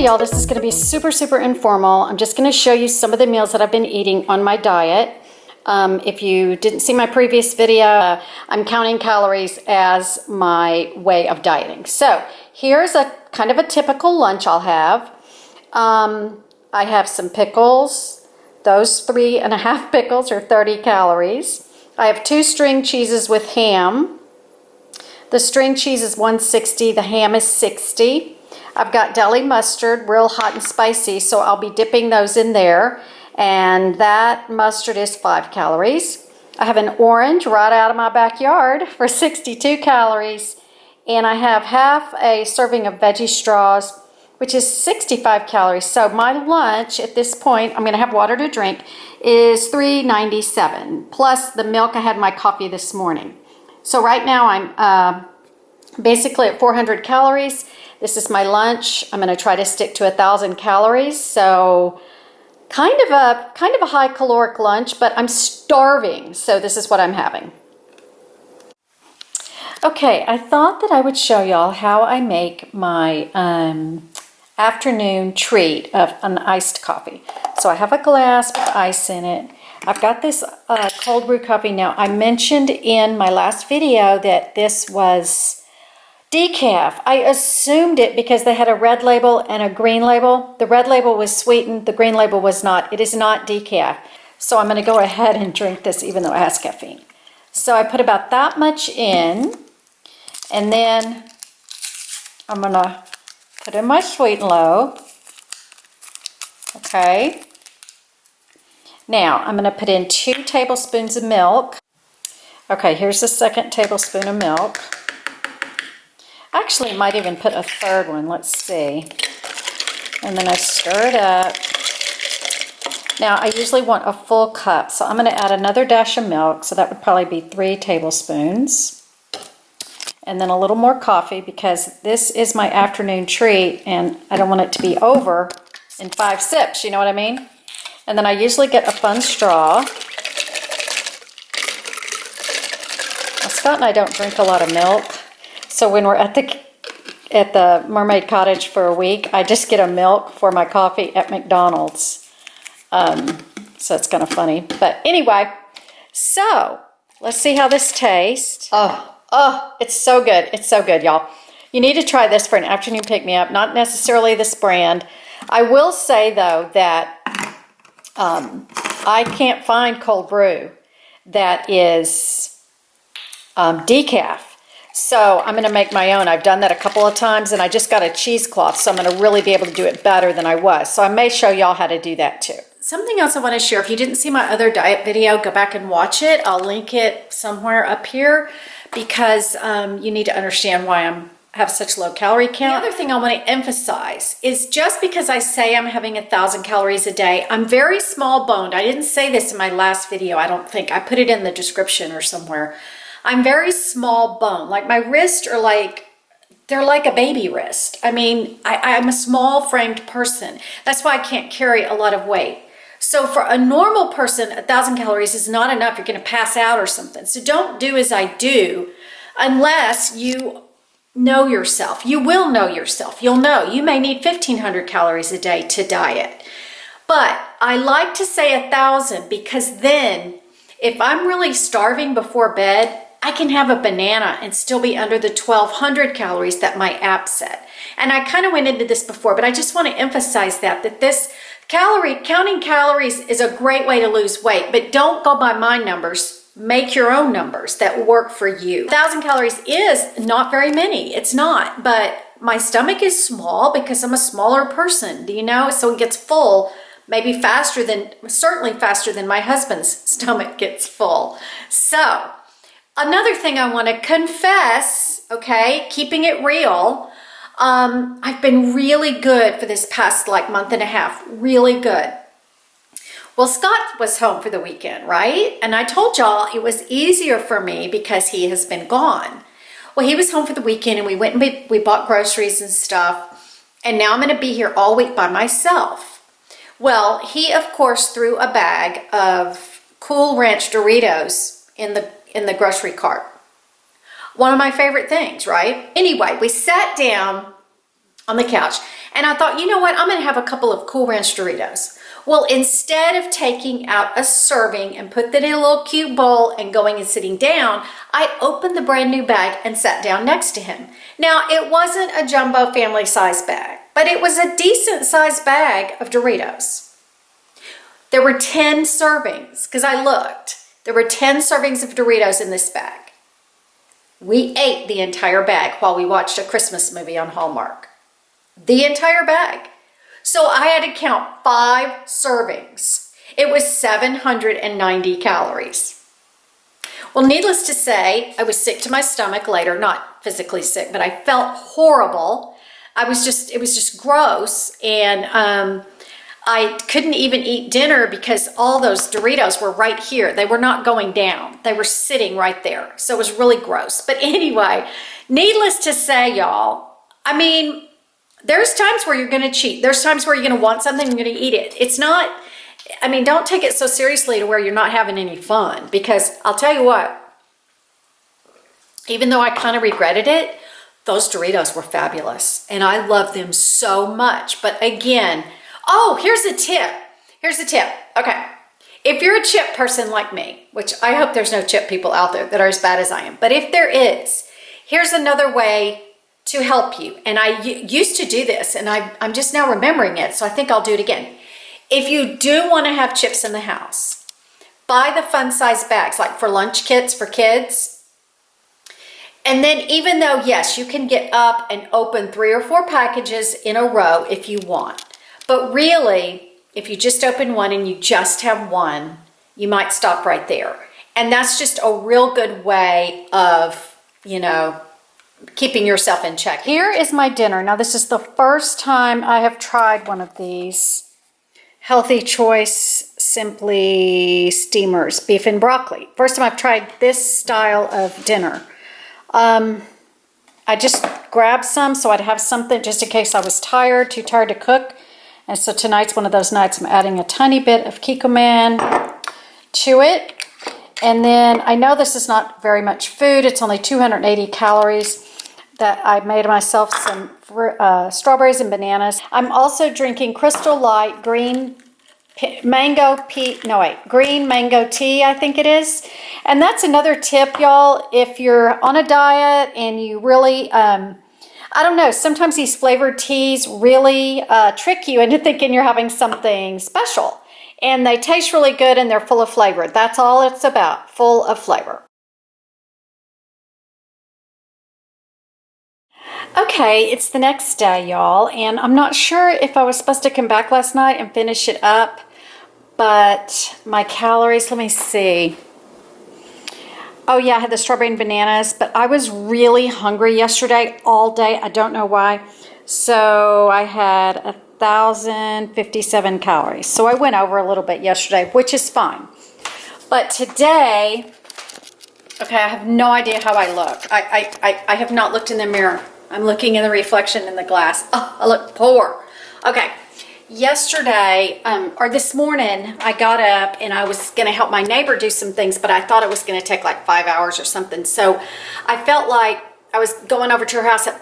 y'all, this is going to be super, super informal. I'm just going to show you some of the meals that I've been eating on my diet. If you didn't see my previous video, I'm counting calories as my way of dieting. So here's a kind of a typical lunch I'll have. I have some pickles. Those 3.5 pickles are 30 calories. I have 2 string cheeses with ham. The string cheese is 160, the ham is 60. I've got deli mustard, real hot and spicy, so I'll be dipping those in there. And that mustard is 5 calories. I have an orange right out of my backyard for 62 calories. And I have half a serving of veggie straws, which is 65 calories. So my lunch at this point, I'm going to have water to drink, is 397. Plus the milk, I had my coffee this morning. So right now I'm basically at 400 calories. This is my lunch. I'm going to try to stick to 1,000 calories. So kind of a high caloric lunch, but I'm starving. So this is what I'm having. Okay, I thought that I would show y'all how I make my afternoon treat of an iced coffee. So I have a glass with ice in it. I've got this cold brew coffee. Now, I mentioned in my last video that this was decaf. I assumed it because they had a red label and a green label. The red label was sweetened, the green label was not. It is not decaf. So I'm going to go ahead and drink this even though it has caffeine. So I put about that much in, and then I'm going to put in my sweet and low. Okay. Now I'm going to put in 2 tablespoons of milk. Okay, here's the 2nd tablespoon of milk. Actually, might even put a 3rd one. Let's see. And then I stir it up. Now, I usually want a full cup, so I'm going to add another dash of milk. So that would probably be 3 tablespoons. And then a little more coffee because this is my afternoon treat and I don't want it to be over in 5 sips. You know what I mean? And then I usually get a fun straw. Now, Scott and I don't drink a lot of milk. So when we're at the Mermaid Cottage for a week, I just get a milk for my coffee at McDonald's. So it's kind of funny. But anyway, so let's see how this tastes. Oh, it's so good. It's so good, y'all. You need to try this for an afternoon pick-me-up, not necessarily this brand. I will say, though, that I can't find cold brew that is decaf. So I'm going to make my own. I've done that a couple of times and I just got a cheesecloth, so I'm going to really be able to do it better than I was. So I may show y'all how to do that too. Something else I want to share, if you didn't see my other diet video, go back and watch it. I'll link it somewhere up here because you need to understand why I have such low calorie count. The other thing I want to emphasize is just because I say I'm having 1,000 calories a day, I'm very small boned. I didn't say this in my last video, I don't think. I put it in the description or somewhere. I'm very small bone. Like my wrists are they're like a baby wrist. I mean, I'm a small framed person. That's why I can't carry a lot of weight. So for a normal person, 1,000 calories is not enough. You're going to pass out or something. So don't do as I do unless you know yourself. You will know yourself. You'll know. You may need 1,500 calories a day to diet. But I like to say 1,000 because then if I'm really starving before bed, I can have a banana and still be under the 1,200 calories that my app said. And I kind of went into this before, but I just want to emphasize that this counting calories is a great way to lose weight, but don't go by my numbers. Make your own numbers that work for you. 1,000 calories is not very many. It's not, but my stomach is small because I'm a smaller person, do you know? So it gets full maybe certainly faster than my husband's stomach gets full. So another thing I want to confess, okay, keeping it real, I've been really good for this past month and a half, really good. Well, Scott was home for the weekend, right? And I told y'all it was easier for me because he has been gone. Well, he was home for the weekend and we went and we bought groceries and stuff. And now I'm going to be here all week by myself. Well, he, of course, threw a bag of Cool Ranch Doritos in the grocery cart. One of my favorite things, right? Anyway, we sat down on the couch And I thought, you know what? I'm going to have a couple of Cool Ranch Doritos. Well, instead of taking out a serving and put that in a little cute bowl and going and sitting down, I opened the brand new bag and sat down next to him. Now, it wasn't a jumbo family size bag, but it was a decent sized bag of Doritos. There were 10 servings, because I looked. There were 10 servings of Doritos in this bag. We ate the entire bag while we watched a Christmas movie on Hallmark. The entire bag. So I had to count 5 servings. It was 790 calories. Well, needless to say, I was sick to my stomach later, not physically sick, but I felt horrible. It was just gross. And I couldn't even eat dinner because all those Doritos were right here. They were not going down. They were sitting right there. So it was really gross. But anyway, needless to say, y'all, I mean, there's times where you're going to cheat. There's times where you're going to want something, you're going to eat it. It's not, I mean, don't take it so seriously to where you're not having any fun. Because I'll tell you what, even though I kind of regretted it, those Doritos were fabulous. And I love them so much. But again, oh, here's a tip. Here's a tip. Okay. If you're a chip person like me, which I hope there's no chip people out there that are as bad as I am, but if there is, here's another way to help you. And I used to do this, and I'm just now remembering it, so I think I'll do it again. If you do want to have chips in the house, buy the fun size bags, like for lunch kits for kids. And then even though, yes, you can get up and open 3 or 4 packages in a row if you want. But really, if you just open one and you just have one, you might stop right there. And that's just a real good way of, you know, keeping yourself in check. Here is my dinner. Now, this is the first time I have tried one of these Healthy Choice Simply Steamers, beef and broccoli. First time I've tried this style of dinner. I just grabbed some so I'd have something just in case I was too tired to cook. And so tonight's one of those nights I'm adding a tiny bit of Kikkoman to it. And then I know this is not very much food. It's only 280 calories. That I made myself some strawberries and bananas. I'm also drinking Crystal Light green mango tea, I think it is. And that's another tip, y'all. If you're on a diet and you really, I don't know, sometimes these flavored teas really trick you into thinking you're having something special. And they taste really good and they're full of flavor. That's all it's about, full of flavor. Okay, it's the next day, y'all, and I'm not sure if I was supposed to come back last night and finish it up, but my calories, let me see. Oh yeah, I had the strawberry and bananas, but I was really hungry yesterday all day. I don't know why. So I had 1,057 calories. So I went over a little bit yesterday, which is fine. But today, okay, I have no idea how I look. I have not looked in the mirror. I'm looking in the reflection in the glass. Oh, I look poor. Okay, yesterday, or this morning, I got up and I was going to help my neighbor do some things, but I thought it was going to take like 5 hours or something. So I felt like I was going over to her house at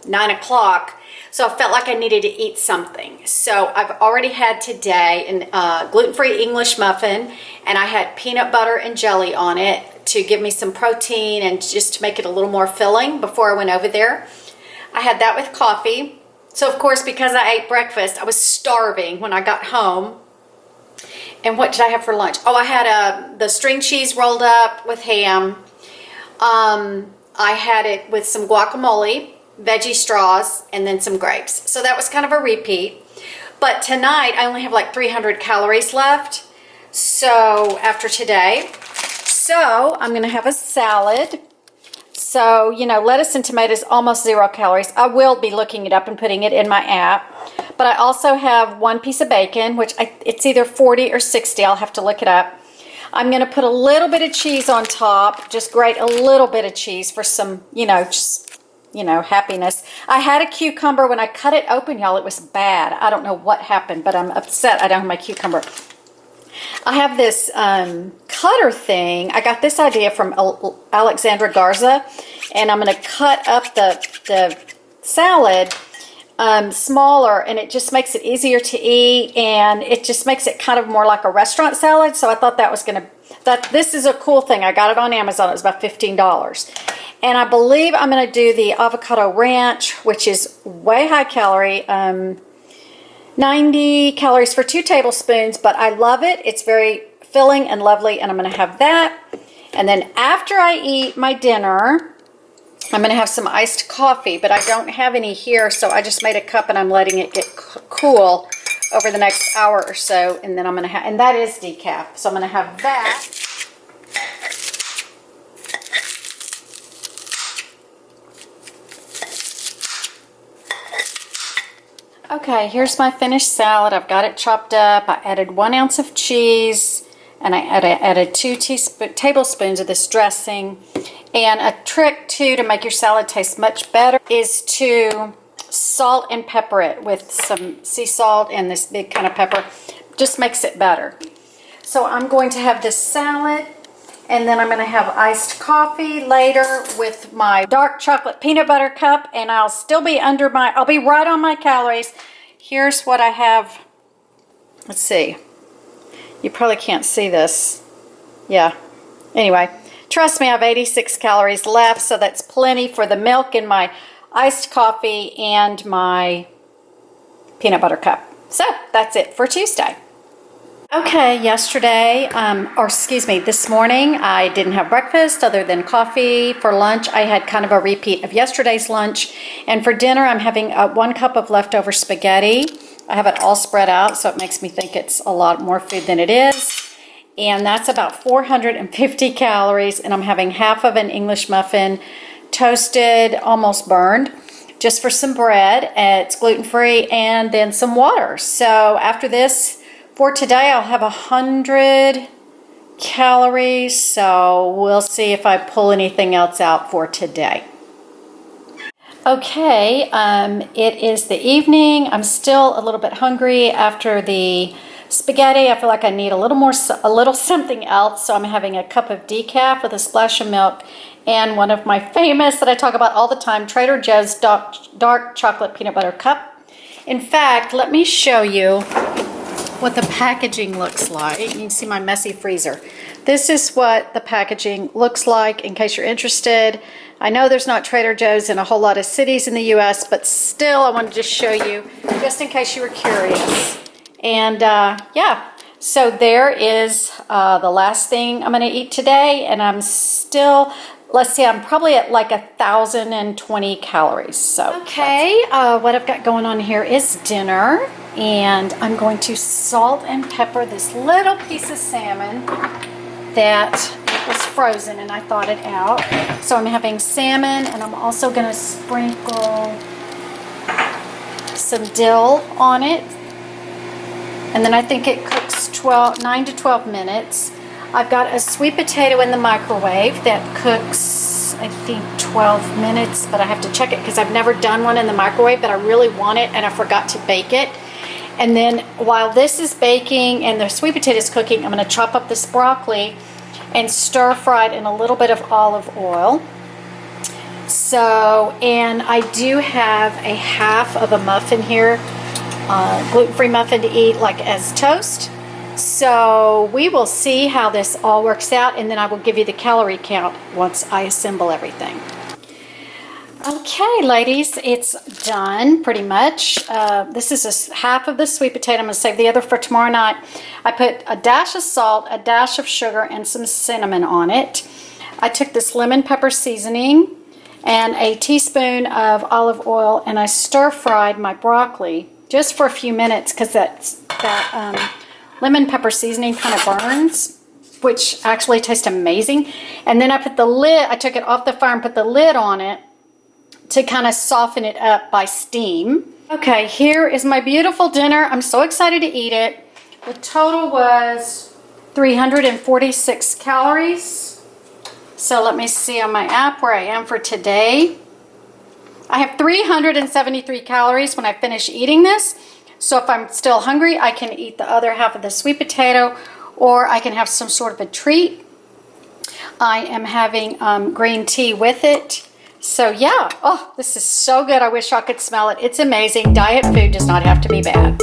9 o'clock. So I felt like I needed to eat something. So I've already had today a gluten-free English muffin, and I had peanut butter and jelly on it to give me some protein and just to make it a little more filling before I went over there. I had that with coffee. So of course, because I ate breakfast, I was starving when I got home. And what did I have for lunch? Oh, I had the string cheese rolled up with ham. I had it with some guacamole, veggie straws, and then some grapes. So that was kind of a repeat. But tonight, I only have like 300 calories left. So after today, so I'm going to have a salad. So, you know, lettuce and tomatoes, almost 0 calories. I will be looking it up and putting it in my app. But I also have 1 piece of bacon, which it's either 40 or 60. I'll have to look it up. I'm going to put a little bit of cheese on top. Just grate a little bit of cheese for some, happiness. I had a cucumber. When I cut it open, y'all, it was bad. I don't know what happened, but I'm upset I don't have my cucumber. I have this cutter thing. I got this idea from Alexandra Garza, and I'm going to cut up the salad smaller, and it just makes it easier to eat, and it just makes it kind of more like a restaurant salad. So I thought that was this is a cool thing. I got it on Amazon. It was about $15. And I believe I'm going to do the avocado ranch, which is way high calorie, 90 calories for 2 tablespoons, but I love it. It's very filling and lovely, and I'm going to have that. And then after I eat my dinner, I'm going to have some iced coffee, but I don't have any here, so I just made a cup and I'm letting it get cool over the next hour or so, and then I'm going to have, and that is decaf, so I'm going to have that. Okay, here's my finished salad. I've got it chopped up. I added 1 ounce of cheese, and I added 2 tablespoons of this dressing. And a trick too to make your salad taste much better is to salt and pepper it with some sea salt and this big kind of pepper. Just makes it better. So I'm going to have this salad, and then I'm going to have iced coffee later with my dark chocolate peanut butter cup, and I'll still be I'll be right on my calories. Here's what I have. Let's see. You probably can't see this. Yeah. Anyway, trust me, I have 86 calories left, so that's plenty for the milk in my iced coffee and my peanut butter cup. So that's it for Tuesday. Okay, this morning, I didn't have breakfast other than coffee. For lunch, I had kind of a repeat of yesterday's lunch. And for dinner, I'm having 1 cup of leftover spaghetti. I have it all spread out, so it makes me think it's a lot more food than it is. And that's about 450 calories. And I'm having half of an English muffin, toasted, almost burned, just for some bread. It's gluten-free, and then some water. So after this, for today, I'll have 100 calories, so we'll see if I pull anything else out for today. Okay, it is the evening. I'm still a little bit hungry after the spaghetti. I feel like I need a little something else, so I'm having a cup of decaf with a splash of milk and one of my famous that I talk about all the time, Trader Joe's dark chocolate peanut butter cup. In fact, let me show you what the packaging looks like. You can see my messy freezer. This is what the packaging looks like in case you're interested. I know there's not Trader Joe's in a whole lot of cities in the US, but still I wanted to just show you just in case you were curious. And yeah, so there is the last thing I'm going to eat today, and I'm still, let's see, I'm probably at like 1,020 calories. So okay, what I've got going on here is dinner, and I'm going to salt and pepper this little piece of salmon that was frozen, and I thawed it out. So I'm having salmon, and I'm also going to sprinkle some dill on it. And then I think it cooks 9 to 12 minutes. I've got a sweet potato in the microwave that cooks, I think, 12 minutes, but I have to check it because I've never done one in the microwave, but I really want it, and I forgot to bake it. And then while this is baking and the sweet potato is cooking, I'm going to chop up this broccoli and stir fry it in a little bit of olive oil. So, and I do have a half of a muffin here, gluten-free muffin to eat like as toast. So we will see how this all works out, and then I will give you the calorie count once I assemble everything. Okay, ladies, it's done pretty much. This is half of the sweet potato. I'm going to save the other for tomorrow night. I put a dash of salt, a dash of sugar, and some cinnamon on it. I took this lemon pepper seasoning and a teaspoon of olive oil, and I stir-fried my broccoli just for a few minutes because that lemon pepper seasoning kind of burns, which actually tastes amazing. And then I put the lid, I took it off the fire and put the lid on it to kind of soften it up by steam. Okay, here is my beautiful dinner. I'm so excited to eat it. The total was 346 calories. So let me see on my app where I am for today. I have 373 calories when I finish eating this. So if I'm still hungry, I can eat the other half of the sweet potato, or I can have some sort of a treat. I am having green tea with it. So yeah, oh, this is so good. I wish I could smell it. It's amazing. Diet food does not have to be bad.